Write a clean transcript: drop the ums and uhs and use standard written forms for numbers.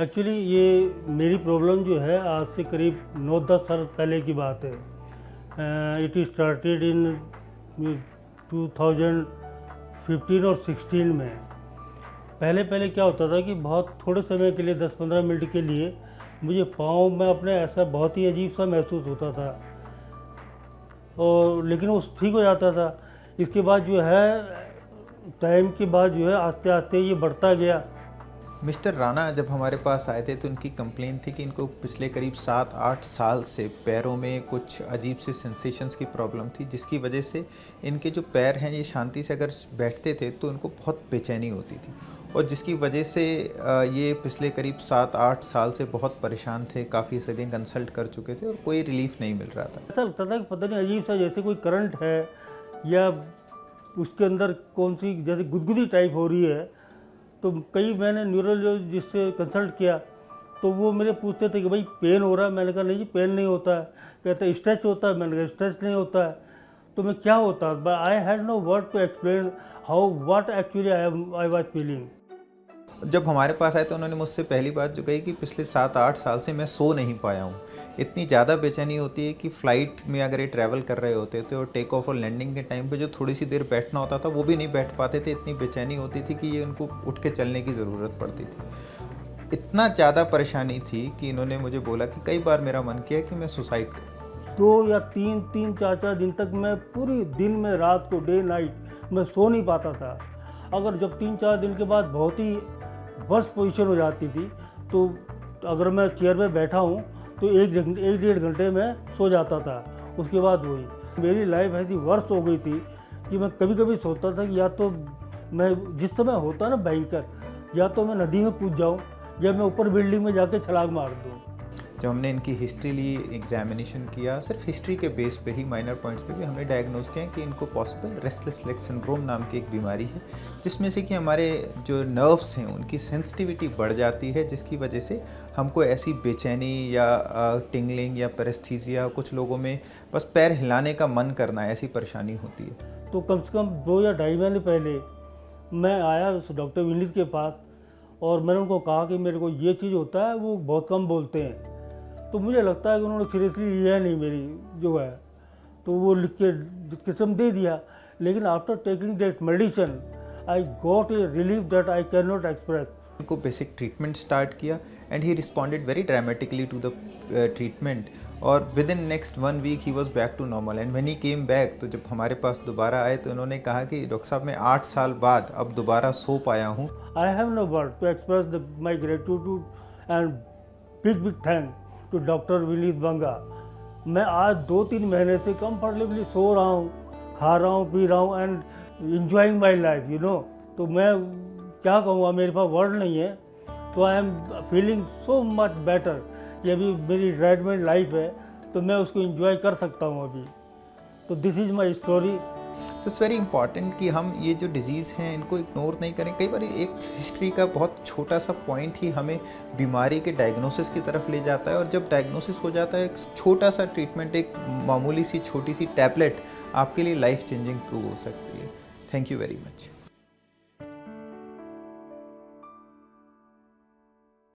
Actually ये मेरी problem जो है आज से करीब 9-10 साल पहले की बात है। इट इज स्टार्टेड इन 2015 और 16 में। पहले पहले क्या होता था कि बहुत थोड़े समय के लिए 10-15 मिनट के लिए मुझे पाँव में अपने ऐसा बहुत ही अजीब सा महसूस होता था, और लेकिन वो ठीक हो जाता था। इसके बाद जो है टाइम के बाद जो है आस्ते आस्ते ये बढ़ता गया। मिस्टर राणा जब हमारे पास आए थे तो उनकी कंप्लेन थी कि इनको पिछले करीब 7-8 साल से पैरों में कुछ अजीब से सेंसेशंस की प्रॉब्लम थी, जिसकी वजह से इनके जो पैर हैं ये शांति से अगर बैठते थे तो इनको बहुत बेचैनी होती थी, और जिसकी वजह से ये पिछले करीब 7-8 साल से बहुत परेशान थे। काफ़ी जगह कंसल्ट कर चुके थे और कोई रिलीफ नहीं मिल रहा था। ऐसा लगता था कि पता नहीं अजीब सा जैसे कोई करंट है या उसके अंदर कौन सी जैसे गुदगुदी टाइप हो रही है। तो कई मैंने न्यूरोलॉजिस्ट से कंसल्ट किया तो वो मेरे पूछते थे कि भाई पेन हो रहा है। मैंने कहा नहीं जी पेन नहीं होता है। कहते स्ट्रेच होता है। मैंने कहा स्ट्रेच नहीं होता है। तो मैं क्या होता है, but I had no word to explain how what actually I was feeling. जब हमारे पास आए तो उन्होंने मुझसे पहली बात जो कही कि पिछले 7-8 साल से मैं सो नहीं पाया हूँ। इतनी ज़्यादा बेचैनी होती है कि फ़्लाइट में अगर ये ट्रैवल कर रहे होते थे और टेक ऑफ और लैंडिंग के टाइम पे जो थोड़ी सी देर बैठना होता था वो भी नहीं बैठ पाते थे। इतनी बेचैनी होती थी कि ये उनको उठ के चलने की ज़रूरत पड़ती थी। इतना ज़्यादा परेशानी थी कि इन्होंने मुझे बोला कि कई बार मेरा मन किया कि मैं सुसाइड करूँ। 2 या 3-4 दिन तक मैं पूरी दिन में रात को डे नाइट मैं सो नहीं पाता था। अगर जब 3-4 दिन के बाद बहुत ही वर्स्ट पोजीशन हो जाती थी तो अगर मैं चेयर में बैठा हूँ तो 1-1.5 घंटे में सो जाता था। उसके बाद वही मेरी लाइफ ऐसी वर्स्ट हो गई थी कि मैं कभी कभी सोचता था कि या तो मैं जिस समय होता ना भयंकर, या तो मैं नदी में कूद जाऊँ या मैं ऊपर बिल्डिंग में जाके छलांग मार दूँ। जब हमने इनकी हिस्ट्री ली, एग्जामिनेशन किया, सिर्फ हिस्ट्री के बेस पे ही माइनर पॉइंट्स पे भी हमने डायग्नोज किया कि इनको पॉसिबल रेस्टलेस लेग सिंड्रोम नाम की एक बीमारी है, जिसमें से कि हमारे जो नर्व्स हैं उनकी सेंसिटिविटी बढ़ जाती है, जिसकी वजह से हमको ऐसी बेचैनी या टिंगलिंग या पैरेस्थीसिया, कुछ लोगों में बस पैर हिलाने का मन करना, ऐसी परेशानी होती है। तो कम से कम 2 या ढाई महीने पहले मैं आया उस डॉक्टर विनीत के पास और मैंने उनको कहा कि मेरे को ये चीज़ होता है। वो बहुत कम बोलते हैं, तो मुझे लगता है कि उन्होंने सीरियसली लिया नहीं मेरी जो है, तो वो लिख के डिस्क्रिप्शन दे दिया। लेकिन after taking that medicine I got a relief that I can not express. उनको बेसिक ट्रीटमेंट स्टार्ट किया and he responded very dramatically to the treatment, और within next 1 week he was back to normal. And when he came back, तो जब हमारे पास दोबारा आए तो उन्होंने कहा कि डॉक्टर साहब मैं 8 साल बाद अब दोबारा सो पाया हूँ। I have no word to express my gratitude and big thank to doctor Vineet Banga. मैं आज 2-3 महीने से कंफर्टेबली सो रहा हूँ, खा रहा हूँ, पी रहा हूँ and enjoying my life you know. तो मैं क्या कहूँगा, मेरे पास वर्ड नहीं है। तो I am feeling so much better कि अभी मेरी रिटायरमेंट लाइफ है तो मैं उसको इंजॉय कर सकता हूँ अभी। तो दिस इज़ माई स्टोरी। तो इट्स वेरी इंपॉर्टेंट कि हम ये जो डिज़ीज़ हैं इनको इग्नोर नहीं करें। कई बार एक हिस्ट्री का बहुत छोटा सा पॉइंट ही हमें बीमारी के डायग्नोसिस की तरफ ले जाता है, और जब डायग्नोसिस हो जाता है एक छोटा सा ट्रीटमेंट, एक मामूली सी छोटी सी टैबलेट आपके लिए लाइफ चेंजिंग प्रूव हो सकती है। Thank you very much.